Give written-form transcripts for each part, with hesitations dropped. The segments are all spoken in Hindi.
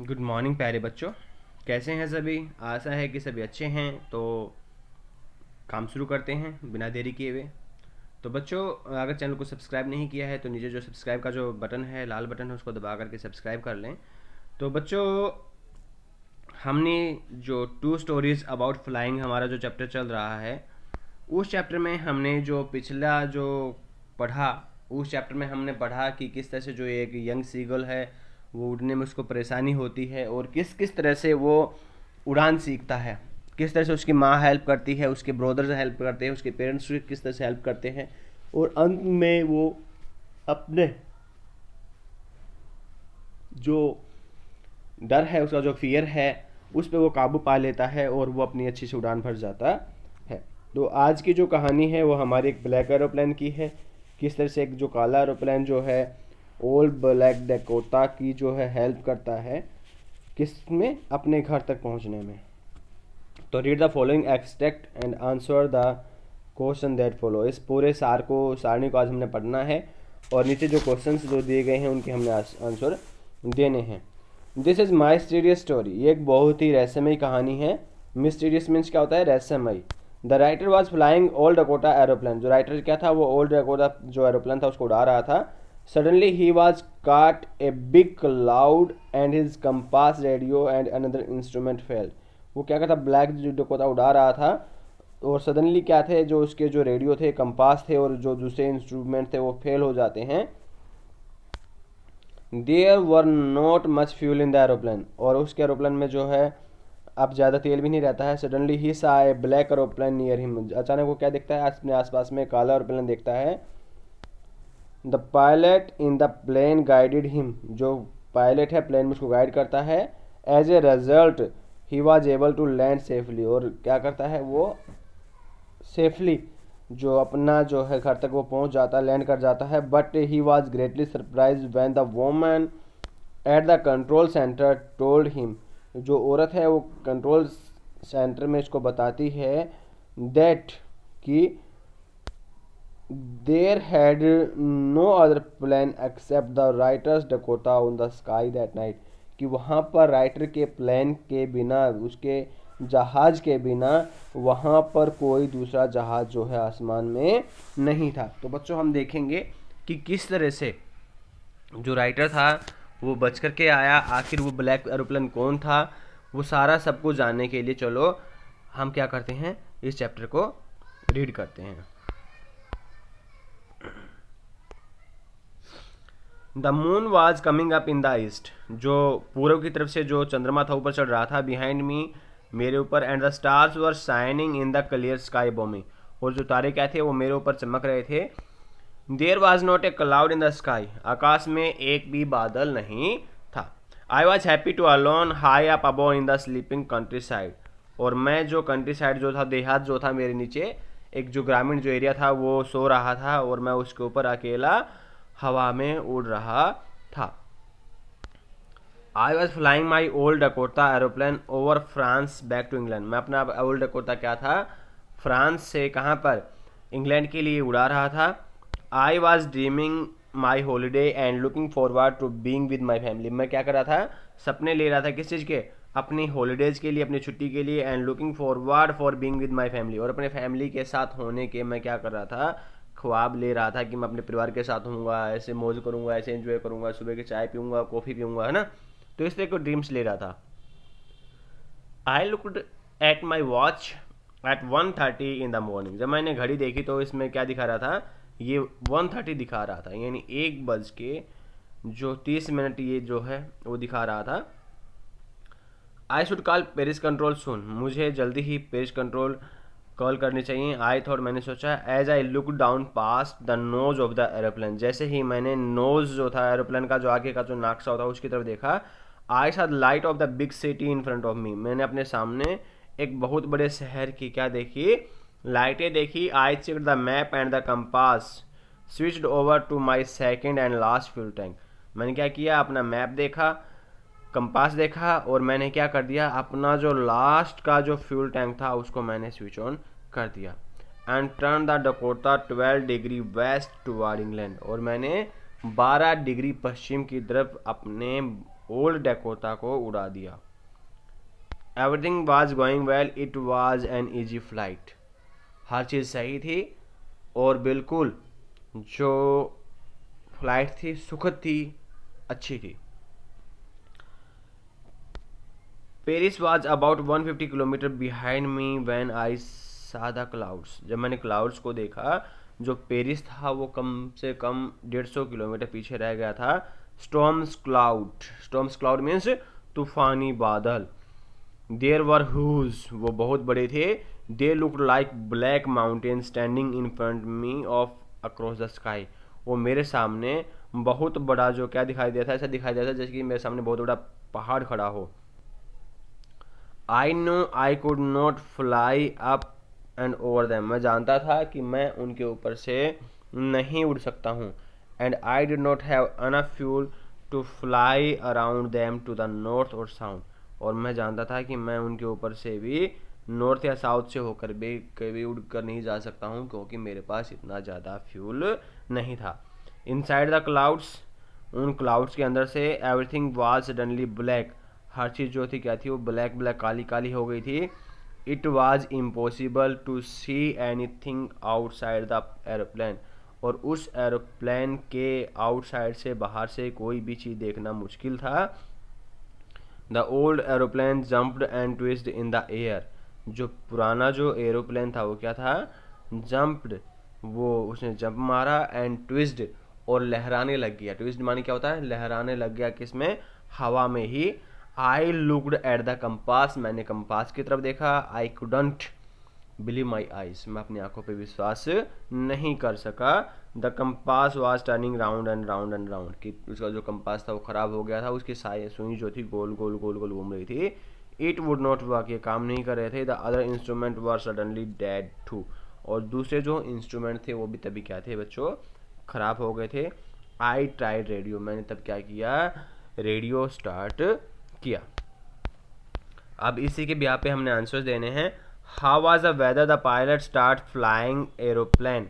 गुड मॉर्निंग प्यारे बच्चों। कैसे हैं सभी? आशा है कि सभी अच्छे हैं। तो काम शुरू करते हैं बिना देरी किए हुए। तो बच्चों, अगर चैनल को सब्सक्राइब नहीं किया है तो नीचे जो सब्सक्राइब का जो बटन है, लाल बटन है, उसको दबा करके सब्सक्राइब कर लें। तो बच्चों, हमने जो टू स्टोरीज अबाउट फ्लाइंग हमारा जो चैप्टर चल रहा है, उस चैप्टर में हमने जो पिछला जो पढ़ा, उस चैप्टर में हमने पढ़ा कि किस तरह से जो एक यंग सीगल है वो उड़ने में उसको परेशानी होती है और किस किस तरह से वो उड़ान सीखता है, किस तरह से उसकी माँ हेल्प करती है, उसके ब्रदर्स हेल्प करते हैं, उसके पेरेंट्स किस तरह से हेल्प करते हैं, और अंत में वो अपने जो डर है, उसका जो फियर है, उस पर वो काबू पा लेता है और वो अपनी अच्छी से उड़ान भर जाता है। तो आज की जो कहानी है वो हमारी एक ब्लैक एरोप्लेन की है। किस तरह से एक जो काला एरोप्लेन जो है ओल्ड ब्लैक डकोटा की जो है हेल्प करता है किस में, अपने घर तक पहुंचने में। तो read the following extract and answer the question that follow. इस पूरे सारणी को आज हमने पढ़ना है और नीचे जो क्वेश्चंस जो दिए गए हैं उनके हमने आंसर देने हैं। This is mysterious story. ये एक बहुत ही रहस्यमयी कहानी है। मिस्टीरियस मीन्स क्या होता है? रहस्यमयी। The writer was flying old Dakota aeroplane. जो राइटर क्या था, वो ओल्ड डकोटा जो एरोप्लेन था उसको उड़ा रहा था। सडनली ही वॉज काट a big cloud and his compass radio and another instrument fail. वो क्या कहता, ब्लैक जो डकोटा उड़ा रहा था और सडनली क्या थे, जो उसके जो रेडियो थे, कंपास थे और जो दूसरे इंस्ट्रूमेंट थे वो फेल हो जाते हैं। There were not much fuel in the aeroplane. और उसके एरोप्लेन में जो है अब ज़्यादा तेल भी नहीं रहता है। सडनली ही सा ए ब्लैक एरोप्लेन नियर हिम। अचानक वो क्या देखता है, अपने आसपास में काला एरोप्लेन देखता है। The pilot in the plane guided him. जो पायलट है प्लेन में उसको गाइड करता है। As a result he was able to land safely. और क्या करता है, वो सेफली जो अपना जो है घर तक वो पहुंच जाता है, लैंड कर जाता है। But he was greatly surprise when the woman at the control centre told him. जो औरत है वो कंट्रोल सेंटर में इसको बताती है दैट कि there had no other plane except the writer's Dakota on the sky that night. कि वहाँ पर राइटर के प्लान के बिना, उसके जहाज के बिना वहाँ पर कोई दूसरा जहाज जो है आसमान में नहीं था। तो बच्चों, हम देखेंगे कि किस तरह से जो राइटर था वो बच करके आया, आखिर वो ब्लैक एरोप्लेन कौन था, वो सारा सब कुछ जानने के लिए चलो हम क्या करते हैं, इस चैप्टर को रीड करते हैं। The moon was coming up in the east. जो पूर्व की तरफ से जो चंद्रमा था ऊपर चढ़ रहा था, बिहाइंड मी, मेरे ऊपर। And the stars were shining in the clear sky above मी। और जो तारे क्या थे वो मेरे ऊपर चमक रहे थे। There was not a cloud in the sky. आकाश में एक भी बादल नहीं था। I was happy to alone high up above in the sleeping countryside. और मैं जो कंट्री साइड जो था, देहात जो था मेरे नीचे, एक जो ग्रामीण जो एरिया था वो सो रहा था और मैं उसके ऊपर अकेला हवा में उड़ रहा था। I was flying my old Dakota aeroplane over France back to England. मैं अपना ओल्ड डकोटा क्या था, फ्रांस से कहाँ पर, इंग्लैंड के लिए उड़ा रहा था। I was dreaming my holiday and looking forward to being with my family. मैं क्या कर रहा था, सपने ले रहा था किस चीज़ के, अपनी हॉलीडेज़ के लिए, अपनी छुट्टी के लिए। And looking forward for being with my family. और अपने फैमिली के साथ होने के मैं क्या कर रहा था, ख्वाब ले रहा था कि मैं अपने परिवार के साथ होऊंगा, ऐसे मौज करूंगा, ऐसे एंजॉय करूंगा, सुबह की चाय पीऊंगा, कॉफ़ी पीऊंगा, है ना। तो इस तरह को ड्रीम्स ले रहा था। I looked at my watch at 1:30 in the morning. जब मैंने घड़ी देखी तो इसमें क्या दिखा रहा था, ये 1:30 दिखा रहा था, यानी 1:30 ये जो है वो दिखा रहा था। I should call Paris control soon. मुझे जल्दी ही पेरिस कंट्रोल कॉल करनी चाहिए। आई थॉट, मैंने सोचा। As I look down past the nose of the aeroplane. जैसे ही मैंने नोज जो था एरोप्लेन का, जो आगे का जो नाक्सा होता है उसकी तरफ देखा। I saw the light of the big city in front of me. मैंने अपने सामने एक बहुत बड़े शहर की क्या देखी, लाइटें देखी। I check the map and the compass switched over to my second and last fuel tank. मैंने क्या किया, अपना मैप देखा, कंपास देखा और मैंने क्या कर दिया, अपना जो लास्ट का जो फ्यूल टैंक था उसको मैंने स्विच ऑन कर दिया। And turn the Dakota 12 degree west toward England. और मैंने 12 डिग्री पश्चिम की तरफ अपने ओल्ड डकोटा को उड़ा दिया। Everything was going well, it was an easy flight. हर चीज़ सही थी और बिल्कुल जो फ्लाइट थी सुखद थी, अच्छी थी। Paris was about 150 kilometre behind me when I सा द क्लाउड्स। जब मैंने क्लाउड्स को देखा, जो पेरिस था वो कम से कम 150 किलोमीटर पीछे रह गया था। स्टॉर्म्स क्लाउड मीन्स तूफानी बादल। देयर वर ह्यूज, वो बहुत बड़े थे। They looked like black mountain standing in front me of across the sky. वो मेरे सामने बहुत बड़ा जो क्या दिखाई देता था, ऐसा दिखाई देता था जैसे कि मेरे सामने बहुत बड़ा पहाड़ खड़ा हो। I know I could not fly up and over them. मैं जानता था कि मैं उनके ऊपर से नहीं उड़ सकता हूँ। And I did not have enough fuel to fly around them to the north और साउथ। और मैं जानता था कि मैं उनके ऊपर से भी नॉर्थ या साउथ से होकर भी कभी उड़ कर नहीं जा सकता हूँ, क्योंकि मेरे पास इतना ज़्यादा फ्यूल नहीं था। इनसाइड द क्लाउड्स, उन क्लाउड्स के अंदर से एवरीथिंग वाज सडनली ब्लैक। हर चीज़ जो थी क्या थी, वो ब्लैक ब्लैक काली काली हो गई थी। It was impossible to see anything outside the aeroplane. और उस एरोप्लेन के आउटसाइड से, बाहर से कोई भी चीज़ देखना मुश्किल था। The old aeroplane jumped and twisted in the air. जो पुराना जो एरोप्लेन था वो क्या था, जम्प्ड, वो उसने जंप मारा, एंड ट्विस्ड, और लहराने लग गया। ट्विस्ट माने क्या होता है, लहराने लग गया। किसमें, हवा में ही। I looked at the compass, मैंने कंपास की तरफ देखा। I couldn't believe my eyes, मैं अपनी आंखों पे विश्वास नहीं कर सका। The compass was turning round and round and round, कि उसका जो कंपास था वो ख़राब हो गया था। उसकी सुई जो थी गोल गोल गोल गोल घूम रही थी। इट वुड नॉट वर्क, ये काम नहीं कर रहे थे। The other instrument were suddenly dead too. और दूसरे जो इंस्ट्रूमेंट थे वो भी तभी क्या थे बच्चों, ख़राब हो गए थे। आई ट्राइड रेडियो, मैंने तब क्या किया, रेडियो स्टार्ट किया। अब इसी के ब्याह पे हमने आंसर्स देने हैं। How was the weather, the pilot start flying aeroplane.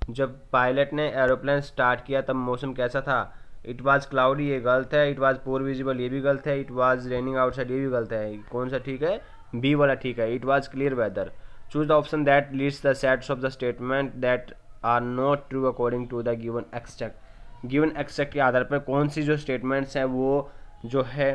जब पायलट ने एरोप्लेन स्टार्ट किया तब मौसम कैसा था। इट वाज क्लाउडी, ये गलत है। इट वाज पोर विजिबल, ये भी गलत है। इट वाज रेनिंग आउटसाइड, ये भी गलत है। कौन सा ठीक है, बी वाला ठीक है। It was clear weather. Choose the option that leads the sets of the statement that are not true according to the given extract. Given extract के आधार पर कौन सी जो स्टेटमेंट्स हैं वो जो है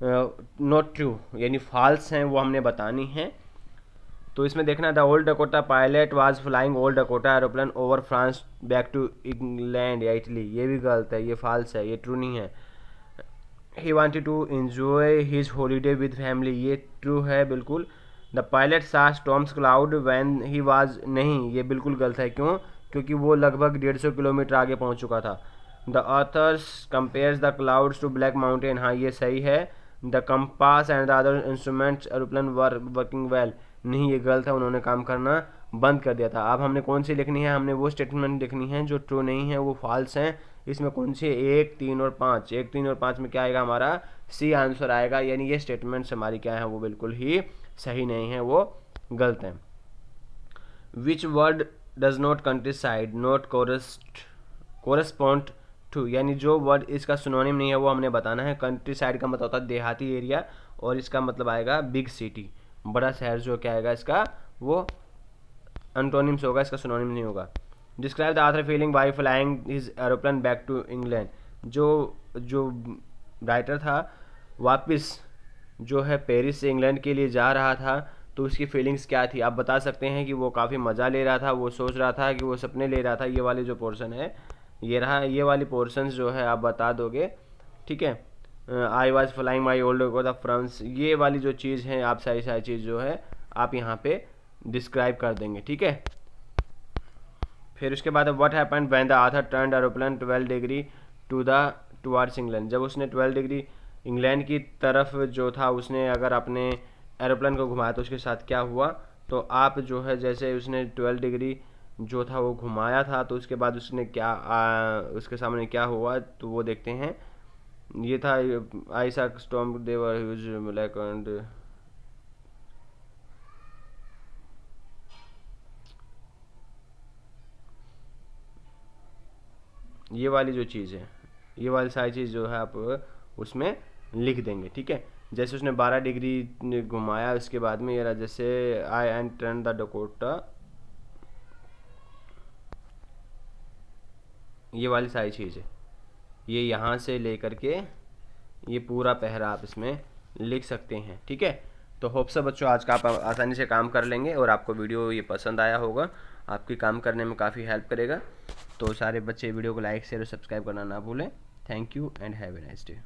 नॉट ट्रू यानी फॉल्स हैं, वो हमने बतानी है। तो इसमें देखना, the old Dakota pilot was flying old Dakota aeroplane over France back to England या इटली, ये भी गलत है, ये फॉल्स है, ये ट्रू नहीं है। He wanted to enjoy his holiday with family, ये ट्रू है बिल्कुल। The pilot saw storms cloud when he was, नहीं, ये बिल्कुल गलत है। क्यों, क्योंकि वो लगभग 150 किलोमीटर आगे पहुंच चुका था। The author's compares the clouds to black mountain, हाँ ये सही है। The compass and the other instruments aeroplane were working well, नहीं ये गलत है, उन्होंने काम करना बंद कर दिया था। अब हमने कौन सी लिखनी है, हमने वो स्टेटमेंट लिखनी है जो ट्रू नहीं है, वो फॉल्स हैं। इसमें कौन सी, 1, 3 और 5। 1, 3 और 5 में क्या आएगा, हमारा सी आंसर आएगा। यानी ये स्टेटमेंट्स हमारी क्या है, वो बिल्कुल ही सही नहीं है, वो गलत है। Which word does not countryside not correspond to, यानी जो वर्ड इसका सिनोनिम नहीं है वो हमने बताना है। कंट्री साइड का मतलब होता है देहाती एरिया, और इसका मतलब आएगा बिग सिटी, बड़ा शहर। जो क्या आएगा इसका, वो एंटोनिम से होगा, इसका सिनोनिम नहीं होगा। Describe the author feeling by flying his aeroplane back to England, जो राइटर था वापस जो है पेरिस से इंग्लैंड के लिए जा रहा था, तो उसकी फीलिंग्स क्या थी। आप बता सकते हैं कि वो काफ़ी मज़ा ले रहा था, वो सोच रहा था कि वो सपने ले रहा था। ये वाली जो पोर्शन है, ये रहा, ये वाली पोर्शन जो है आप बता दोगे, ठीक है। आई वॉज फ्लाइंग माई ओल्ड को द फ्रांस, ये वाली जो चीज़ है आप सारी सारी चीज़ जो है आप यहाँ पे डिस्क्राइब कर देंगे, ठीक है। फिर उसके बाद what happened when the author turned aeroplane 12 degree towards England, जब उसने 12 डिग्री इंग्लैंड की तरफ जो था उसने अगर अपने एरोप्लेन को घुमाया तो उसके साथ क्या हुआ। तो आप जो है जैसे उसने 12 डिग्री जो था वो घुमाया था, तो उसके बाद उसने क्या उसके सामने क्या हुआ, तो वो देखते हैं। ये था आइसा storm there were huge black and, ये वाली जो चीज़ है, ये वाली सारी चीज़ जो है आप उसमें लिख देंगे, ठीक है। जैसे उसने 12 डिग्री घुमाया, उसके बाद में ये रहा जैसे आई एंड टर्न द डकोटा, ये वाली सारी चीज़ है, ये यहाँ से लेकर के ये पूरा पहरा आप इसमें लिख सकते हैं, ठीक है। तो होप से बच्चों आज का आप आसानी से काम कर लेंगे और आपको वीडियो ये पसंद आया होगा, आपकी काम करने में काफ़ी हेल्प करेगा। तो सारे बच्चे वीडियो को लाइक शेयर और सब्सक्राइब करना ना भूलें। Thank you and have a nice day.